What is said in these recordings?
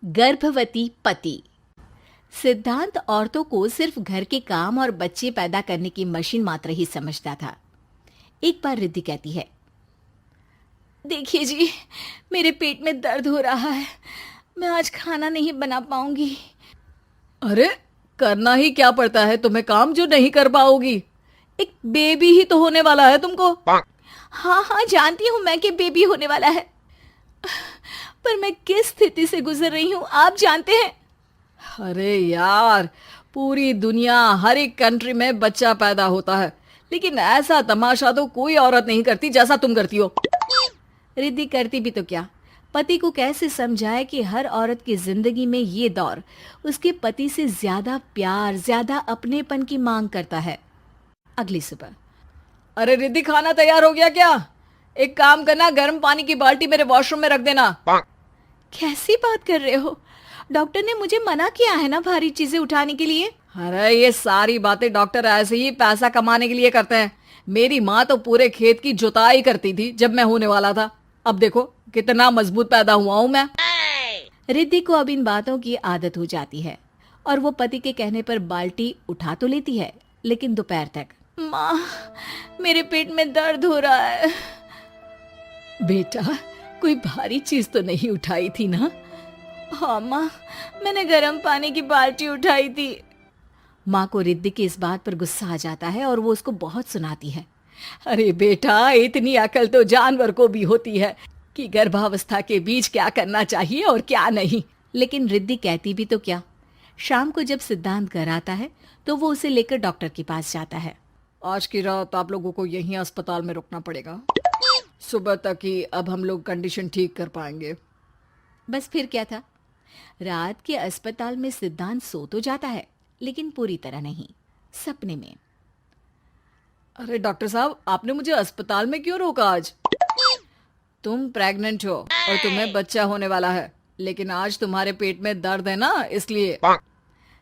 गर्भवती पति। सिद्धांत औरतों को सिर्फ घर के काम और बच्चे पैदा करने की मशीन मात्र ही समझता था। एक बार रिद्धि कहती है, देखिए जी, मेरे पेट में दर्द हो रहा है, मैं आज खाना नहीं बना पाऊंगी। अरे करना ही क्या पड़ता है तुम्हें काम जो नहीं कर पाओगी? एक बेबी ही तो होने वाला है तुमको। हाँ हाँ, जानती हूँ मैं कि बेबी होने वाला है, पर मैं किस स्थिति से गुजर रही हूँ आप जानते हैं। अरे यार, पूरी दुनिया हर एक कंट्री में बच्चा पैदा होता है, लेकिन ऐसा तमाशा तो कोई औरत नहीं करती जैसा तुम करती हो। रिद्धि करती भी तो क्या, पति को कैसे समझाए कि हर औरत की जिंदगी में ये दौर उसके पति से ज्यादा प्यार, ज्यादा अपनेपन की मांग करता है। अगली सुबह, अरे रिद्धि, खाना तैयार हो गया क्या? एक काम करना, गर्म पानी की बाल्टी मेरे वॉशरूम में रख देना। कैसी बात कर रहे हो? डॉक्टर ने मुझे मना किया है ना भारी चीजें उठाने के लिए। अरे ये सारी बातें डॉक्टर ऐसे ही पैसा कमाने के लिए करते हैं। मेरी माँ तो पूरे खेत की जुताई करती थी जब मैं होने वाला था। अब देखो कितना मजबूत पैदा हुआ हूँ मैं। रिद्धि को अब इन बातों की आदत हो जाती है और वो पति के कहने पर बाल्टी उठा तो लेती है, लेकिन दोपहर तक। माँ, मेरे पेट में दर्द हो रहा है। बेटा, कोई भारी चीज तो नहीं उठाई थी ना? हाँ माँ, मैंने गर्म पानी की बाल्टी उठाई थी। माँ को रिद्धि की इस बात पर गुस्सा आ जाता है और वो उसको बहुत सुनाती है। अरे बेटा, इतनी अकल तो जानवर को भी होती है कि गर्भावस्था के बीच क्या करना चाहिए और क्या नहीं। लेकिन रिद्धि कहती भी तो क्या। शाम को जब सिद्धांत घर आता है तो वो उसे लेकर डॉक्टर के पास जाता है। आज की रात आप लोगों को यहीं अस्पताल में रुकना पड़ेगा, सुबह तक ही अब हम लोग कंडीशन ठीक कर पाएंगे। बस फिर क्या था, रात के अस्पताल में सिद्धांत सो तो जाता है, लेकिन पूरी तरह नहीं, सपने में। अरे डॉक्टर साहब, आपने मुझे अस्पताल में क्यों रोका आज? तुम प्रेग्नेंट हो और तुम्हें बच्चा होने वाला है, लेकिन आज तुम्हारे पेट में दर्द है ना, इसलिए।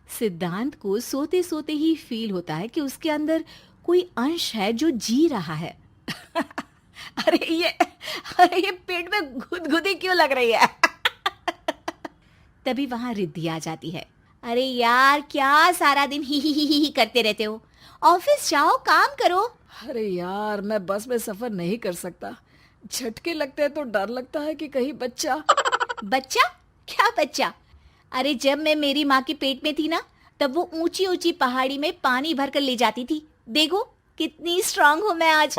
सिद्धांत को सोते सोते ही फील होता है कि उसके अंदर कोई अंश है जो जी रहा है। अरे ये पेट में गुदगुदी क्यों लग रही है? तभी वहां रिद्धि आ जाती है। अरे यार, क्या सारा दिन ही करते रहते हो? ऑफिस जाओ, काम करो। अरे यार, मैं बस में सफर नहीं कर सकता। झटके लगते हैं तो डर लगता है कि कहीं बच्चा। बच्चा? क्या बच्चा? अरे जब मैं मेरी माँ के पेट में थी ना, तब वो ऊंची ऊंची पहाड़ी में पानी भरकर ले जाती थी। देखो कितनी स्ट्रांग हूँ मैं आज।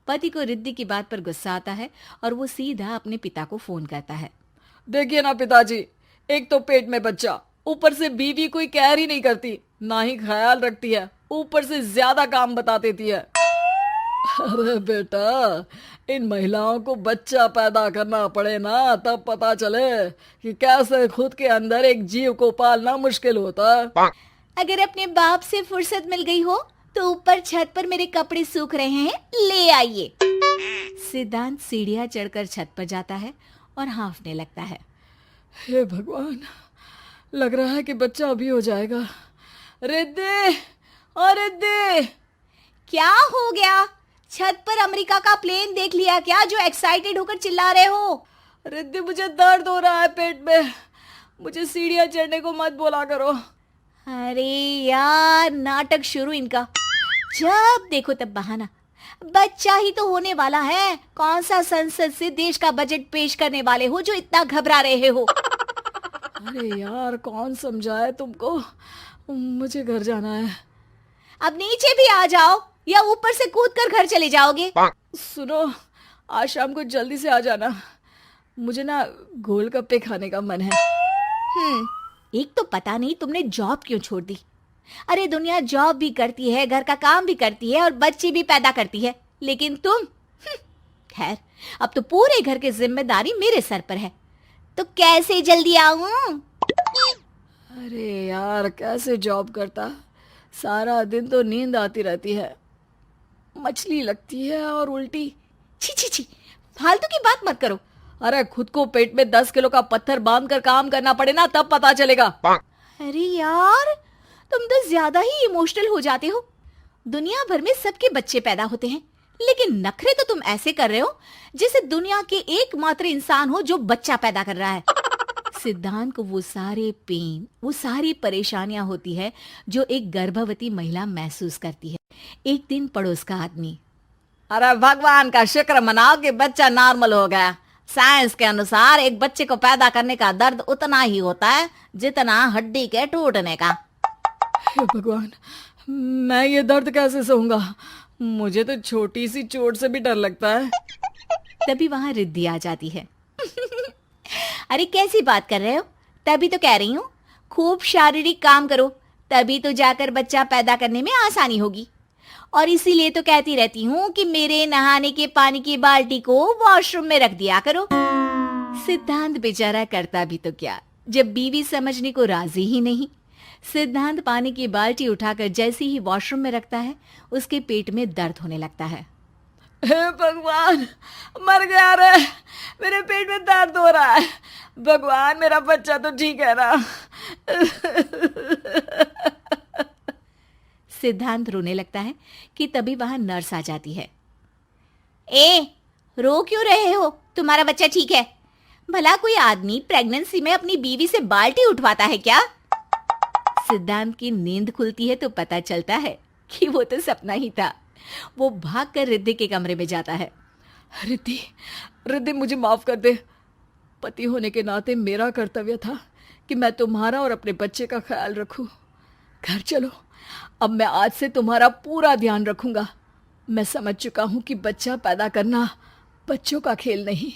पति को रिद्धि की बात पर गुस्सा आता है और वो सीधा अपने पिता को फोन करता है। देखिए ना पिताजी, एक तो पेट में बच्चा, ऊपर से बीवी कोई केयर ही नहीं करती, ना ही ख्याल रखती है, ऊपर से ज्यादा काम बता देती है। अरे बेटा, इन महिलाओं को बच्चा पैदा करना पड़े ना, तब पता चले कि कैसे खुद के अंदर एक जीव को पालना मुश्किल होता है। अगर अपने बाप से फुर्सत मिल गई हो तो ऊपर छत पर मेरे कपड़े सूख रहे हैं, ले आइए। सिद्धांत सीढ़ियां चढ़कर छत पर जाता है और हाँफने लगता है। हे भगवान, लग रहा है कि बच्चा अभी हो जाएगा। रिद्धि, और रिद्धि। क्या हो गया? छत पर अमेरिका का प्लेन देख लिया क्या जो एक्साइटेड होकर चिल्ला रहे हो? रिद्धि, मुझे दर्द हो रहा है पेट में, मुझे सीढ़ियां चढ़ने को मत बोला करो। अरे यार, नाटक शुरू इनका। जब देखो तब बहाना। बच्चा ही तो होने वाला है, कौन सा संसद से देश का बजट पेश करने वाले हो जो इतना घबरा रहे हो? अरे यार, कौन समझाए तुमको, मुझे घर जाना है। अब नीचे भी आ जाओ या ऊपर से कूद कर घर चले जाओगे? सुनो, आज शाम को जल्दी से आ जाना, मुझे ना गोलगप्पे खाने का मन है। एक तो पता नहीं तुमने जॉब क्यों छोड़ दी। अरे दुनिया जॉब भी करती है, घर का काम भी करती है और बच्चे भी पैदा करती है, लेकिन तुम। खैर, अब तो पूरे घर की जिम्मेदारी मेरे सर पर है, तो कैसे जल्दी आऊं? अरे यार, कैसे जॉब करता, सारा दिन तो नींद आती रहती है, मछली लगती है और उल्टी। छी छी छी, फालतू की बात मत करो। अरे खुद को पेट में 10 किलो का पत्थर बांध कर काम करना पड़े ना, तब पता चलेगा। अरे यार, तुम तो ज्यादा ही इमोशनल हो जाते हो। दुनिया भर में सबके बच्चे पैदा होते हैं, लेकिन नखरे तो तुम ऐसे कर रहे हो जैसे दुनिया के एकमात्र इंसान हो जो बच्चा पैदा कर रहा है। सिद्धांत को वो सारे पेन, वो सारी परेशानियां होती है जो एक गर्भवती महिला महसूस करती है। एक दिन पड़ोस का आदमी, अरे भगवान का शुक्र मनाओ कि बच्चा नॉर्मल हो गया। साइंस के अनुसार एक बच्चे को पैदा करने का दर्द उतना ही होता है जितना हड्डी के टूटने का। हे भगवान, मैं ये दर्द कैसे सहूंगा? मुझे तो छोटी सी चोट से भी डर लगता है। तभी वहां रिद्धि आ जाती है। अरे कैसी बात कर रहे हो? तभी तो कह रही हूँ, खूब शारीरिक काम करो, तभी तो जाकर बच्चा पैदा करने में आसानी होगी। और इसीलिए तो कहती रहती हूँ कि मेरे नहाने के पानी की बाल्टी को वॉशरूम में रख दिया करो। सिद्धांत बेचारा करता भी तो क्या, जब बीवी समझने को राजी ही नहीं। सिद्धांत पानी की बाल्टी उठाकर जैसे ही वॉशरूम में रखता है, उसके पेट में दर्द होने लगता है। हे भगवान, मर गया रे, मेरे पेट में दर्द हो रहा है। भगवान, मेरा बच्चा तो ठीक है ना? सिद्धांत रोने लगता है कि तभी वहां नर्स आ जाती है। ए, रो क्यों रहे हो? तुम्हारा बच्चा ठीक है? भला कोई आदमी प्रेगनेंसी में अपनी बीवी से बाल्टी उठवाता है क्या? सिद्धांत की नींद खुलती है तो पता चलता है कि वो तो सपना ही था। वो भागकर रिद्धि के कमरे में जाता है। रिद्धि, रिद्धि, मुझे माफ कर दे। पति होने के नाते मेरा कर्तव्य था कि मैं तुम्हारा और अपने बच्चे का ख्याल रखूं। घर चलो, अब मैं आज से तुम्हारा पूरा ध्यान रखूंगा। मैं समझ चुका हूं कि बच्चा पैदा करना बच्चों का खेल नहीं।